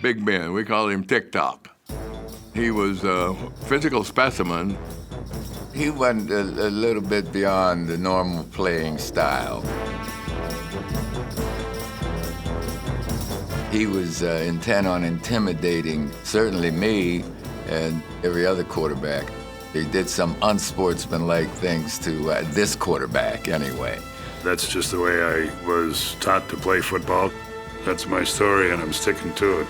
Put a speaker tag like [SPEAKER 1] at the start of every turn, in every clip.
[SPEAKER 1] Big Ben. We called him TikTok. He was a physical specimen.
[SPEAKER 2] He went a little bit beyond the normal playing style. He was intent on intimidating, certainly me and every other quarterback. He did some unsportsmanlike things to this quarterback, anyway.
[SPEAKER 3] That's just the way I was taught to play football. That's my story, and I'm sticking to it.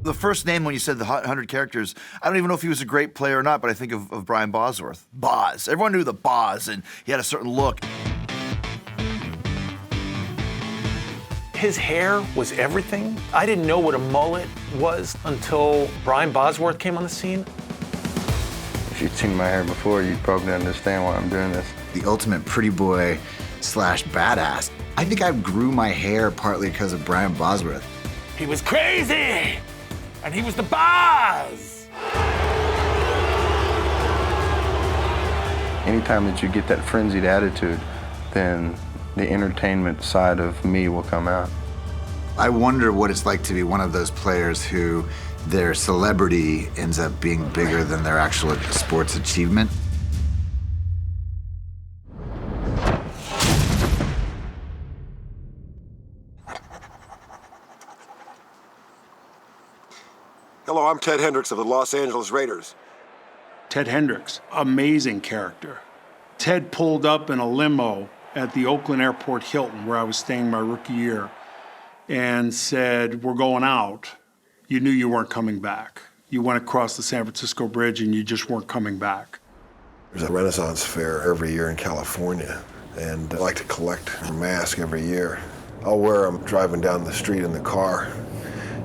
[SPEAKER 4] The first name when you said the 100 characters, I don't even know if he was a great player or not, but I think of Brian Bosworth. Boz. Everyone knew the Boz, and he had a certain look.
[SPEAKER 5] His hair was everything. I didn't know what a mullet was until Brian Bosworth came on the scene.
[SPEAKER 6] If you'd seen my hair before, you'd probably understand why I'm doing this.
[SPEAKER 7] The ultimate pretty boy / badass. I think I grew my hair partly because of Brian Bosworth.
[SPEAKER 5] He was crazy, and he was the Boz.
[SPEAKER 6] Anytime that you get that frenzied attitude, then the entertainment side of me will come out.
[SPEAKER 7] I wonder what it's like to be one of those players who their celebrity ends up being bigger than their actual sports achievement.
[SPEAKER 8] Hello, I'm Ted Hendricks of the Los Angeles Raiders.
[SPEAKER 9] Ted Hendricks, amazing character. Ted pulled up in a limo at the Oakland Airport Hilton, where I was staying my rookie year, and said, "We're going out." You knew you weren't coming back. You went across the San Francisco Bridge and you just weren't coming back.
[SPEAKER 8] There's a Renaissance fair every year in California, and I like to collect a mask every year. I'll wear them driving down the street in the car,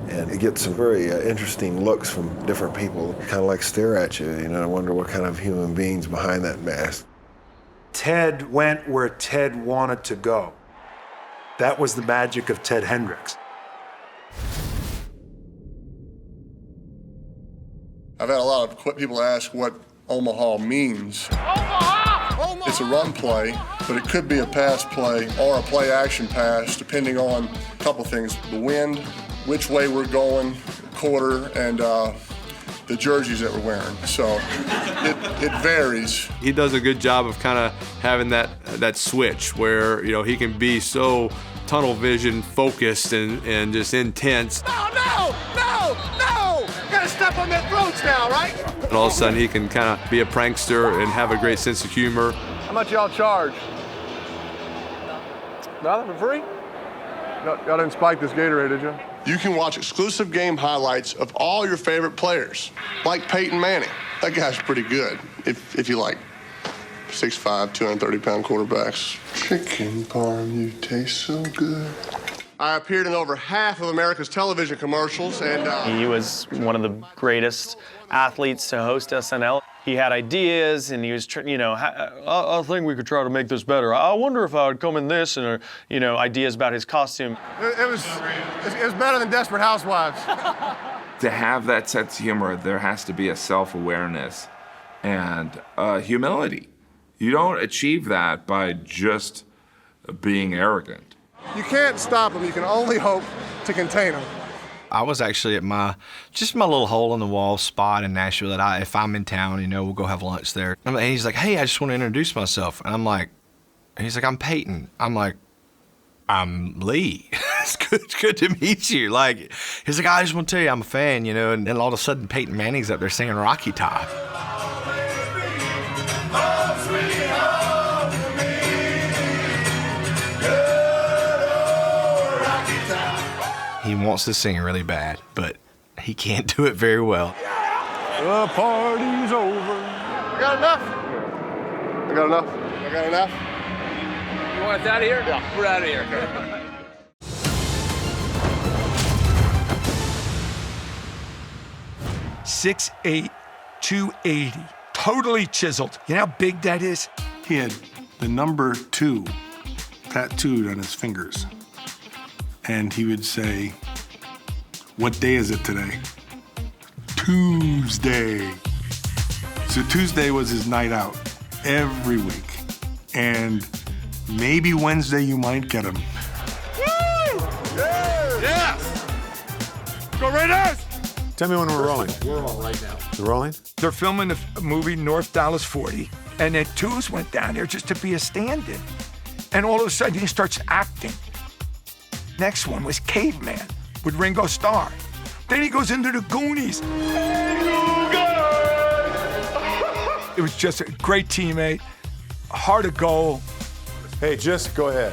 [SPEAKER 8] and you get some very interesting looks from different people, kind of like stare at you, I wonder what kind of human beings behind that mask.
[SPEAKER 10] Ted went where Ted wanted to go. That was the magic of Ted Hendricks.
[SPEAKER 11] I've had a lot of people ask what Omaha means. Omaha! It's a run play, but it could be a pass play or a play-action pass, depending on a couple things. The wind, which way we're going, quarter, and the jerseys that we're wearing. So it varies.
[SPEAKER 12] He does a good job of kind of having that switch where, he can be so tunnel vision focused and just intense.
[SPEAKER 13] No! Gotta step on their throats now, right?
[SPEAKER 12] And all of a sudden he can kind of be a prankster and have a great sense of humor.
[SPEAKER 11] How much y'all charge? Nothing for free? Y'all didn't spike this Gatorade, did you? You can watch exclusive game highlights of all your favorite players, like Peyton Manning. That guy's pretty good, if you like 6'5", 230-pound quarterbacks. Chicken parm, you taste so good. I appeared in over half of America's television commercials, and
[SPEAKER 14] he was one of the greatest athletes to host SNL. He had ideas, and he was, I think we could try to make this better. I wonder if I would come in this, and ideas about his costume.
[SPEAKER 11] It was better than Desperate Housewives.
[SPEAKER 15] To have that sense of humor, there has to be a self-awareness and humility. You don't achieve that by just being arrogant.
[SPEAKER 11] You can't stop them. You can only hope to contain them.
[SPEAKER 16] I was actually at my little hole in the wall spot in Nashville that if I'm in town, we'll go have lunch there. And he's like, "Hey, I just want to introduce myself." And he's like, "I'm Peyton." I'm like, "I'm Lee." It's good to meet you. He's like, "I just want to tell you I'm a fan, And then all of a sudden Peyton Manning's up there singing Rocky Top. He wants to sing really bad, but he can't do it very well.
[SPEAKER 11] The party's over. I got enough.
[SPEAKER 13] You want us out of here? Yeah, we're out of here.
[SPEAKER 10] 6'8", 280, totally chiseled. You know how big that is?
[SPEAKER 9] He had the number 2 tattooed on his fingers. And he would say, "What day is it today?" Tuesday. So Tuesday was his night out every week. And maybe Wednesday you might get him.
[SPEAKER 13] Woo! Go Raiders!
[SPEAKER 10] Tell me when we're rolling.
[SPEAKER 17] We're on right now.
[SPEAKER 10] We're rolling?
[SPEAKER 17] They're filming the movie North Dallas 40, and then Tooze went down there just to be a stand-in. And all of a sudden, he starts acting. Next one was Caveman with Ringo Starr. Then he goes into the Goonies. It was just a great teammate, heart of gold.
[SPEAKER 10] Hey, just go ahead.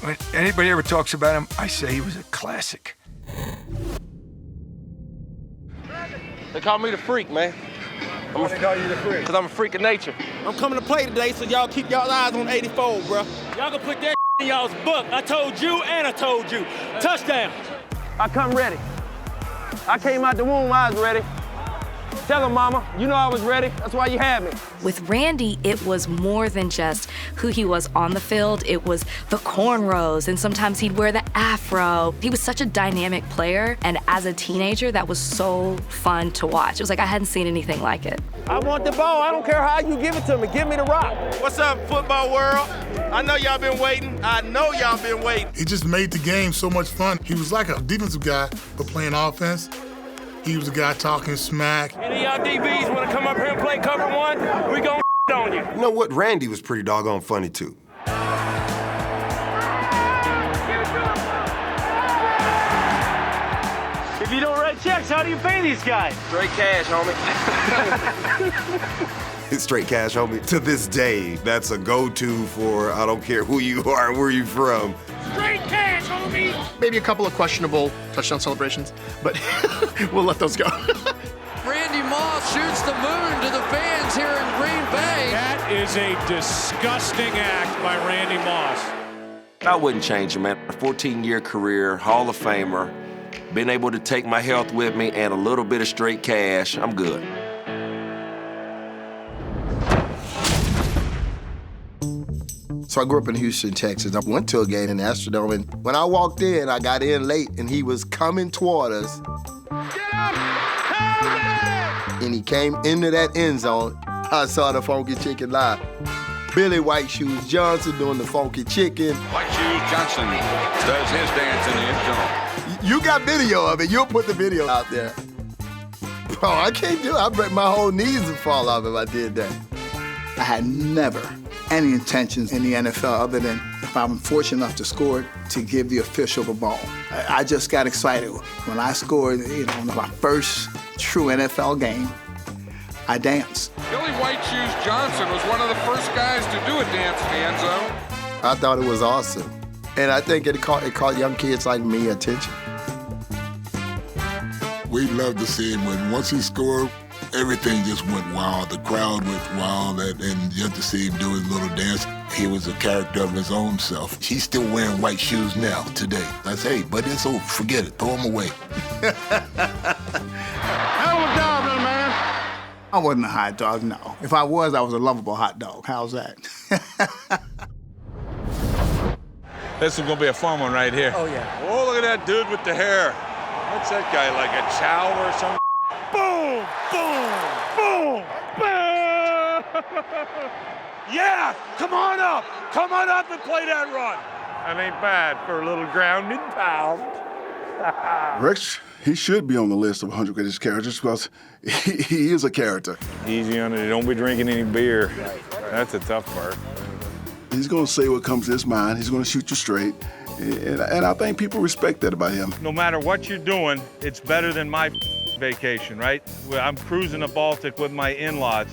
[SPEAKER 17] When anybody ever talks about him, I say he was a classic.
[SPEAKER 18] They call me the freak, man.
[SPEAKER 10] Why they call you the freak?
[SPEAKER 18] Because I'm a freak of nature.
[SPEAKER 19] I'm coming to play today, so y'all keep y'all eyes on 84, bro.
[SPEAKER 20] Y'all can put that in y'all's book. I told you and I told you. Touchdown.
[SPEAKER 18] I come ready. I came out the womb, I was ready. Tell them, mama, you know I was ready. That's why you had me.
[SPEAKER 21] With Randy, it was more than just who he was on the field. It was the cornrows, and sometimes he'd wear the afro. He was such a dynamic player, and as a teenager, that was so fun to watch. It was like I hadn't seen anything like it.
[SPEAKER 18] I want the ball. I don't care how you give it to me. Give me the rock.
[SPEAKER 19] What's up, football world? I know y'all been waiting. I know y'all been waiting.
[SPEAKER 22] He just made the game so much fun. He was like a defensive guy, but playing offense. He was a guy talking smack.
[SPEAKER 20] Any of y'all DBs want to come up here and play cover one? We gon' on you.
[SPEAKER 23] You know what? Randy was pretty doggone funny, too.
[SPEAKER 20] If you don't write checks, how do you pay these guys?
[SPEAKER 18] Straight cash, homie.
[SPEAKER 23] It's straight cash, homie. To this day, that's a go-to for I don't care who you are, where you from.
[SPEAKER 20] Straight cash, homie.
[SPEAKER 24] Maybe a couple of questionable touchdown celebrations, but we'll let those go.
[SPEAKER 25] Randy Moss shoots the moon to the fans here in Green Bay.
[SPEAKER 20] That is a disgusting act by Randy Moss.
[SPEAKER 26] I wouldn't change it, man. A 14-year career, Hall of Famer, been able to take my health with me and a little bit of straight cash, I'm good.
[SPEAKER 27] So I grew up in Houston, Texas. I went to a game in the Astrodome, and when I walked in, I got in late, and he was coming toward us.
[SPEAKER 13] Get up! Helmet!
[SPEAKER 27] And he came into that end zone. I saw the Funky Chicken live. Billy White Shoes Johnson doing the Funky Chicken.
[SPEAKER 28] White Shoes Johnson does his dance in the end zone.
[SPEAKER 27] You got video of it. You'll put the video out there. Bro, I can't do it. I'd break my whole knees and fall off if I did that.
[SPEAKER 29] I had never any intentions in the NFL other than if I'm fortunate enough to score, to give the official the ball. I just got excited. When I scored, my first true NFL game, I danced.
[SPEAKER 28] Billy White Shoes Johnson was one of the first guys to do a dance in the end zone.
[SPEAKER 27] I thought it was awesome. And I think it caught young kids like me attention.
[SPEAKER 22] We loved to see him when once he scored, everything just went wild. The crowd went wild, and just to see him do his little dance, he was a character of his own self. He's still wearing white shoes now, today. I say, hey, but it's over. Forget it. Throw him away.
[SPEAKER 13] Hell of a job, little man.
[SPEAKER 29] I wasn't a hot dog, no. If I was a lovable hot dog. How's that?
[SPEAKER 28] This is gonna be a fun one right here.
[SPEAKER 29] Oh, yeah.
[SPEAKER 28] Oh, look at that dude with the hair. What's that guy, like a chow or something?
[SPEAKER 13] Boom! Boom! Boom! Boom! Yeah! Come on up! Come on up and play that run! That ain't bad for a little ground and pound.
[SPEAKER 30] Rex, he should be on the list of 100 greatest characters because he is a character.
[SPEAKER 28] Easy on it. Don't be drinking any beer. That's a tough part.
[SPEAKER 30] He's going to say what comes to his mind. He's going to shoot you straight. And I think people respect that about him.
[SPEAKER 31] No matter what you're doing, it's better than my vacation, right? I'm cruising the Baltic with my in-laws.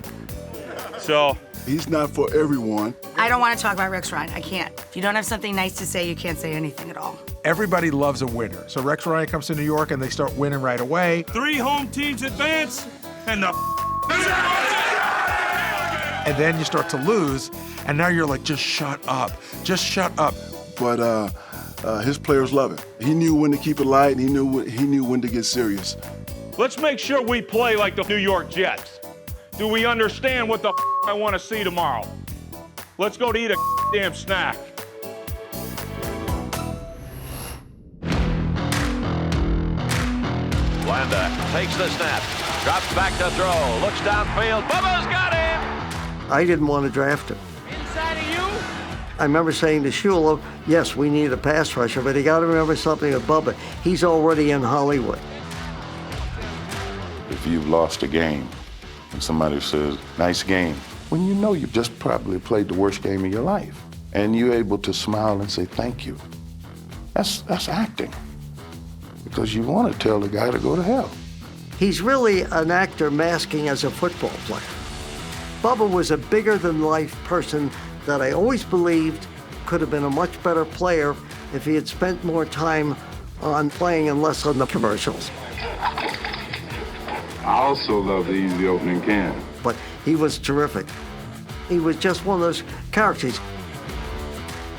[SPEAKER 31] So
[SPEAKER 30] he's not for everyone.
[SPEAKER 32] I don't want to talk about Rex Ryan. I can't. If you don't have something nice to say, you can't say anything at all.
[SPEAKER 17] Everybody loves a winner. So Rex Ryan comes to New York and they start winning right away.
[SPEAKER 20] 3 home teams advance, and the
[SPEAKER 17] And then you start to lose, and now you're like, just shut up. Just shut up.
[SPEAKER 30] But his players love it. He knew when to keep it light, and he knew when to get serious.
[SPEAKER 31] let's make sure we play like the New York Jets. Do we understand what the I want to see tomorrow? Let's go to eat a damn snack.
[SPEAKER 33] Landa takes the snap, drops back to throw, looks downfield. Bubba's got him!
[SPEAKER 34] I didn't want to draft him.
[SPEAKER 33] Inside of you?
[SPEAKER 34] I remember saying to Shula, yes, we need a pass rusher, but you got to remember something with Bubba. He's already in Hollywood.
[SPEAKER 1] if you've lost a game and somebody says, nice game, when you know you just probably played the worst game of your life and you're able to smile and say thank you. That's acting, because you want to tell the guy to go to hell.
[SPEAKER 34] He's really an actor masking as a football player. Bubba was a bigger-than-life person that I always believed could have been a much better player if he had spent more time on playing and less on the commercials.
[SPEAKER 1] I also love the easy opening can.
[SPEAKER 34] But he was terrific. He was just one of those characters.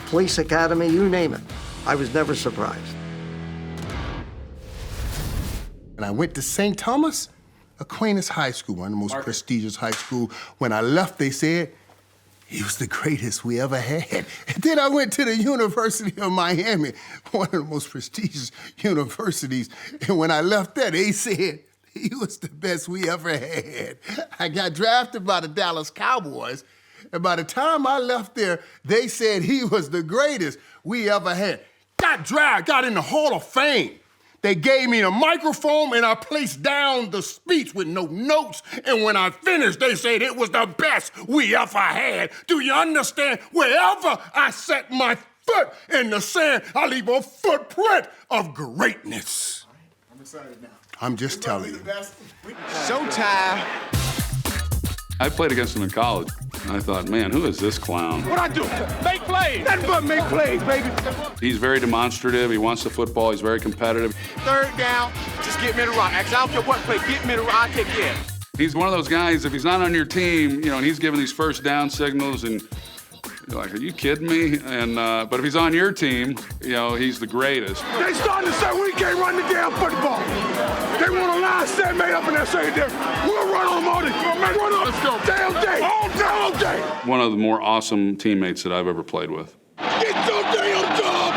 [SPEAKER 34] Police Academy, you name it. I was never surprised.
[SPEAKER 2] And I went to St. Thomas Aquinas High School, one of the most prestigious high schools. When I left, they said, he was the greatest we ever had. And then I went to the University of Miami, one of the most prestigious universities. And when I left there, they said, he was the best we ever had. I got drafted by the Dallas Cowboys. And by the time I left there, they said he was the greatest we ever had. Got in the Hall of Fame. They gave me a microphone and I placed down the speech with no notes. And when I finished, they said it was the best we ever had. Do you understand? Wherever I set my foot in the sand, I leave a footprint of greatness.
[SPEAKER 3] I'm excited now.
[SPEAKER 2] I'm just telling you.
[SPEAKER 3] Showtime.
[SPEAKER 4] I played against him in college, and I thought, man, who is this clown?
[SPEAKER 13] What I do? Make plays. Nothing but make plays, baby.
[SPEAKER 4] He's very demonstrative. He wants the football. He's very competitive.
[SPEAKER 3] Third down, just get me the rock. Actually, I don't care what play, get me the rock. I'll take care.
[SPEAKER 4] He's one of those guys, if he's not on your team, you know, and he's giving these first down signals, and you're like, are you kidding me? And but if he's on your team, you know, he's the greatest.
[SPEAKER 13] They starting to say we can't run the damn football. They want a line set made up in that same there. We'll run on them all day. Run on. Let's go. Damn day. All day.
[SPEAKER 4] One of the more awesome teammates that I've ever played with.
[SPEAKER 13] Get your damn job